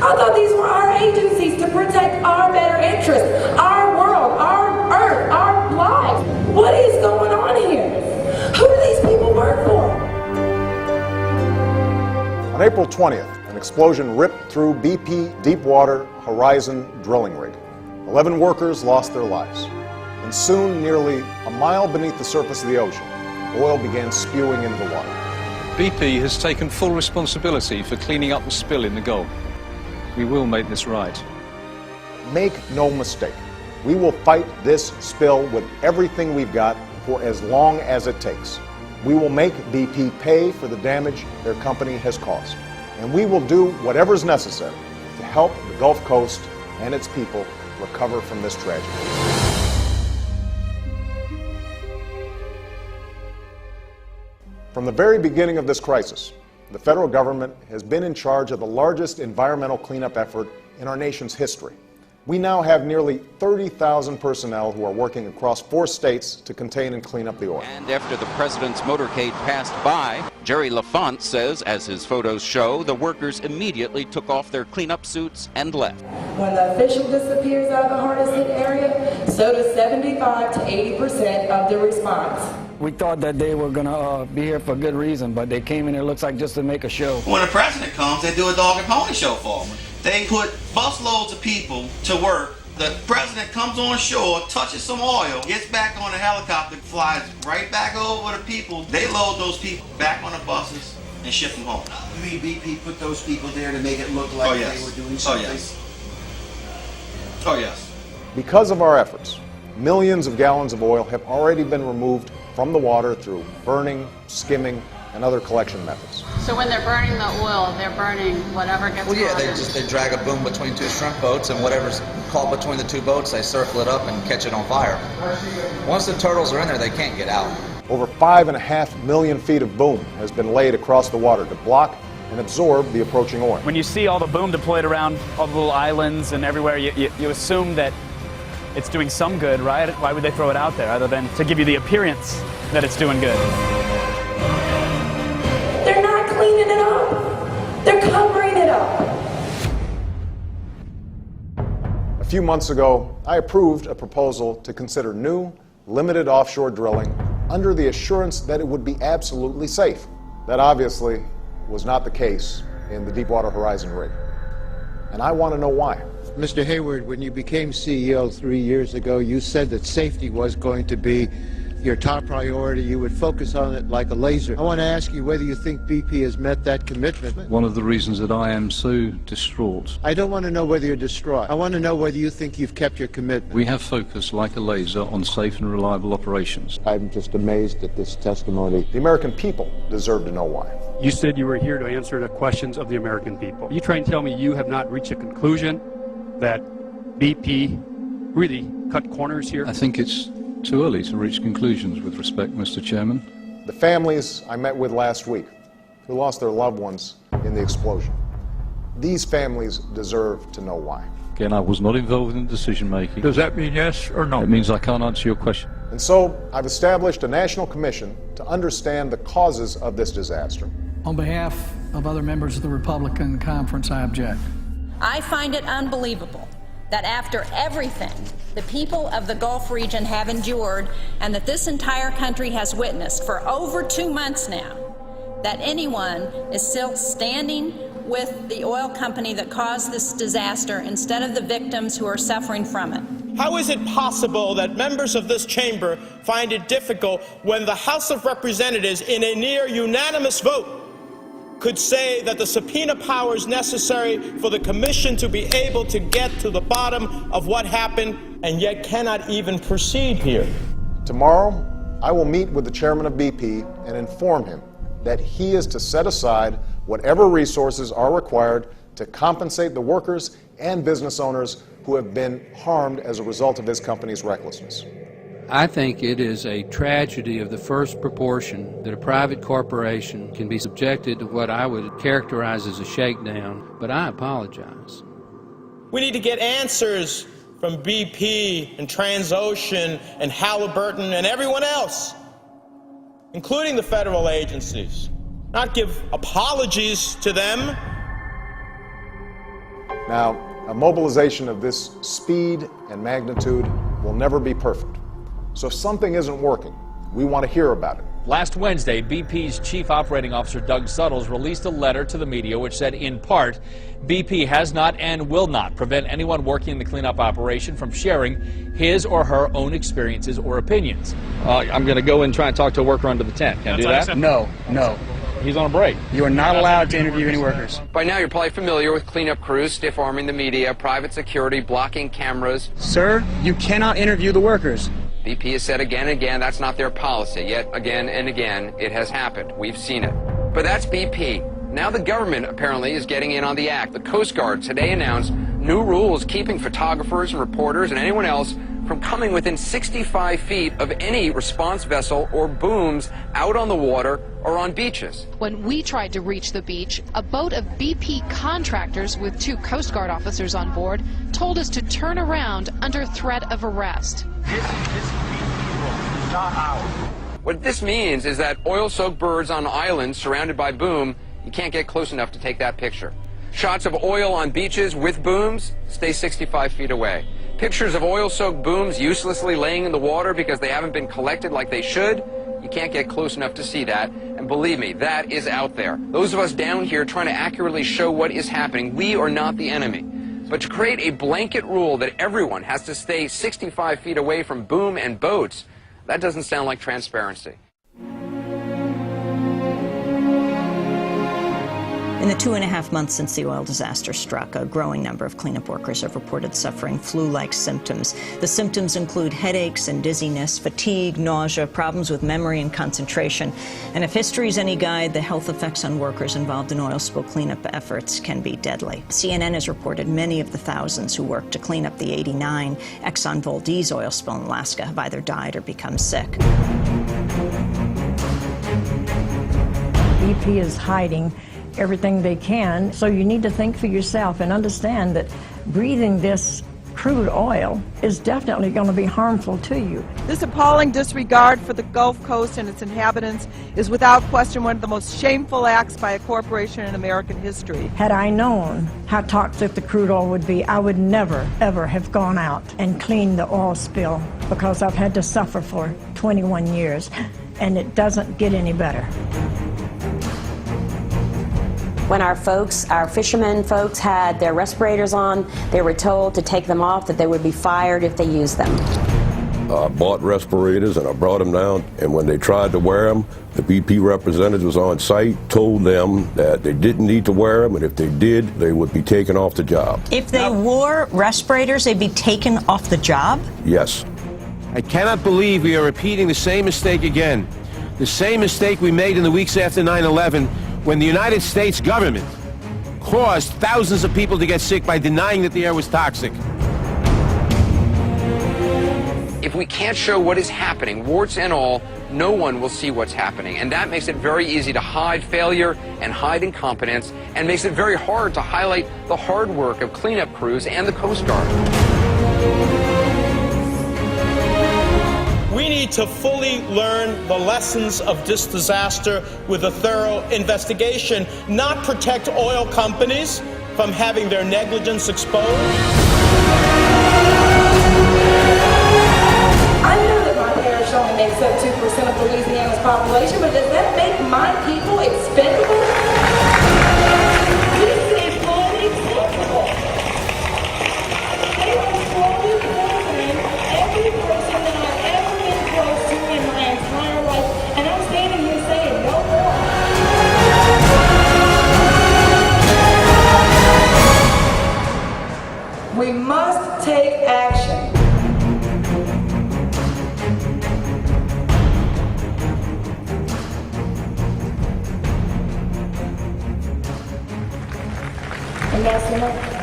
I thought these were our agencies to protect our better interests, our world, our earth, our lives. What is going on here? Who do these people work for? On April 20th, an explosion ripped through BP Deepwater Horizon drilling rig. 11 workers lost their lives. And soon, nearly a mile beneath the surface of the ocean, oil began spewing into the water. BP has taken full responsibility for cleaning up the spill in the Gulf. We will make this right. Make no mistake, we will fight this spill with everything we've got for as long as it takes. We will make BP pay for the damage their company has caused. And we will do whatever's necessary to help the Gulf Coast and its people recover from this tragedy. From the very beginning of this crisis, the federal government has been in charge of the largest environmental cleanup effort in our nation's history. We now have nearly 30,000 personnel who are working across 4 states to contain and clean up the oil. And after the president's motorcade passed by, Jerry LaFont says, as his photos show, the workers immediately took off their cleanup suits and left. When the official disappears out of the hardest hit area, so does 75 to 80% of the response. We thought that they were going to be here for a good reason, but they came in here, looks like just to make a show. When the president comes, they do a dog and pony show for him. They put busloads of people to work. The president comes on shore, touches some oil, gets back on a helicopter, flies right back over the people. They load those people back on the buses and ship them home. You mean BP put those people there to make it look like they were doing something? Oh, yes. Oh, yes. Because of our efforts, millions of gallons of oil have already been removed from the water through burning, skimming, and other collection methods. So when they're burning the oil, they're burning whatever gets Well, yeah, they drag a boom between 2 shrimp boats, and whatever's caught between the 2 boats, they circle it up and catch it on fire. Once the turtles are in there, they can't get out. Over 5.5 million feet of boom has been laid across the water to block and absorb the approaching oil. When you see all the boom deployed around all the little islands and everywhere, you assume that it's doing some good, right? Why would they throw it out there other than to give you the appearance that it's doing good? They're not cleaning it up. They're covering it up. A few months ago, I approved a proposal to consider new, limited offshore drilling under the assurance that it would be absolutely safe. That obviously was not the case in the Deepwater Horizon rig. And I want to know why. Mr. Hayward, when you became CEO 3 years ago, you said that safety was going to be your top priority. You would focus on it like a laser. I want to ask you whether you think BP has met that commitment. One of the reasons that I am so distraught. I don't want to know whether you're distraught. I want to know whether you think you've kept your commitment. We have focused like a laser on safe and reliable operations. I'm just amazed at this testimony. The American people deserve to know why. You said you were here to answer the questions of the American people. You try and tell me you have not reached a conclusion that BP really cut corners here? I think it's too early to reach conclusions with respect, Mr. Chairman. The families I met with last week who lost their loved ones in the explosion, these families deserve to know why. Again, I was not involved in the decision making. Does that mean yes or no? It means I can't answer your question. And so I've established a national commission to understand the causes of this disaster. On behalf of other members of the Republican conference, I object. I find it unbelievable that after everything the people of the Gulf region have endured and that this entire country has witnessed for over 2 months now, that anyone is still standing with the oil company that caused this disaster instead of the victims who are suffering from it. How is it possible that members of this chamber find it difficult when the House of Representatives, in a near unanimous vote, could say that the subpoena powers necessary for the commission to be able to get to the bottom of what happened, and yet cannot even proceed here? Tomorrow, I will meet with the chairman of BP and inform him that he is to set aside whatever resources are required to compensate the workers and business owners who have been harmed as a result of his company's recklessness. I think it is a tragedy of the first proportion that a private corporation can be subjected to what I would characterize as a shakedown, but I apologize. We need to get answers from BP and Transocean and Halliburton and everyone else, including the federal agencies. Not give apologies to them. Now, a mobilization of this speed and magnitude will never be perfect. So if something isn't working, we want to hear about it. Last Wednesday, BP's Chief Operating Officer Doug Suttles released a letter to the media which said, in part, BP has not and will not prevent anyone working in the cleanup operation from sharing his or her own experiences or opinions. I'm going to go and try and talk to a worker under the tent. Can I do that? No. He's on a break. You are not allowed to interview any workers. By now, you're probably familiar with cleanup crews stiff-arming the media, private security, blocking cameras. Sir, you cannot interview the workers. BP has said again and again that's not their policy, yet again and again it has happened. We've seen it. But that's BP. Now the government apparently is getting in on the act. The Coast Guard today announced new rules keeping photographers and reporters and anyone else from coming within 65 feet of any response vessel or booms out on the water or on beaches. When we tried to reach the beach, a boat of BP contractors with 2 Coast Guard officers on board told us to turn around under threat of arrest. This is BP rule, not ours. What this means is that oil-soaked birds on islands surrounded by boom, you can't get close enough to take that picture. Shots of oil on beaches with booms, stay 65 feet away. Pictures of oil-soaked booms uselessly laying in the water because they haven't been collected like they should, you can't get close enough to see that. And believe me, that is out there. Those of us down here trying to accurately show what is happening, we are not the enemy. But to create a blanket rule that everyone has to stay 65 feet away from boom and boats, that doesn't sound like transparency. In the 2.5 months since the oil disaster struck, a growing number of cleanup workers have reported suffering flu-like symptoms. The symptoms include headaches and dizziness, fatigue, nausea, problems with memory and concentration. And if history is any guide, the health effects on workers involved in oil spill cleanup efforts can be deadly. CNN has reported many of the thousands who worked to clean up the '89 Exxon Valdez oil spill in Alaska have either died or become sick. BP is hiding everything they can, so you need to think for yourself and understand that breathing this crude oil is definitely going to be harmful to you. This appalling disregard for the Gulf Coast and its inhabitants is without question one of the most shameful acts by a corporation in American history. Had I known how toxic the crude oil would be, I would never, ever have gone out and cleaned the oil spill, because I've had to suffer for 21 years, and it doesn't get any better. When our fishermen folks had their respirators on, they were told to take them off, that they would be fired if they used them. I bought respirators and I brought them down, and when they tried to wear them, the BP representatives on site told them that they didn't need to wear them, and if they did, they would be taken off the job. If they wore respirators, they'd be taken off the job? Yes. I cannot believe we are repeating the same mistake again. The same mistake we made in the weeks after 9/11, when the United States government caused thousands of people to get sick by denying that the air was toxic. If we can't show what is happening, warts and all, no one will see what's happening. And that makes it very easy to hide failure and hide incompetence, and makes it very hard to highlight the hard work of cleanup crews and the Coast Guard. We need to fully learn the lessons of this disaster with a thorough investigation, not protect oil companies from having their negligence exposed. I know that my parish only makes up 2% of Louisiana's population, but does that make my people expendable? This is fully acceptable. They are slowly poisoning every person that I've ever been close to in my entire life, and I'm standing here saying no more. We must take action. Ambassador.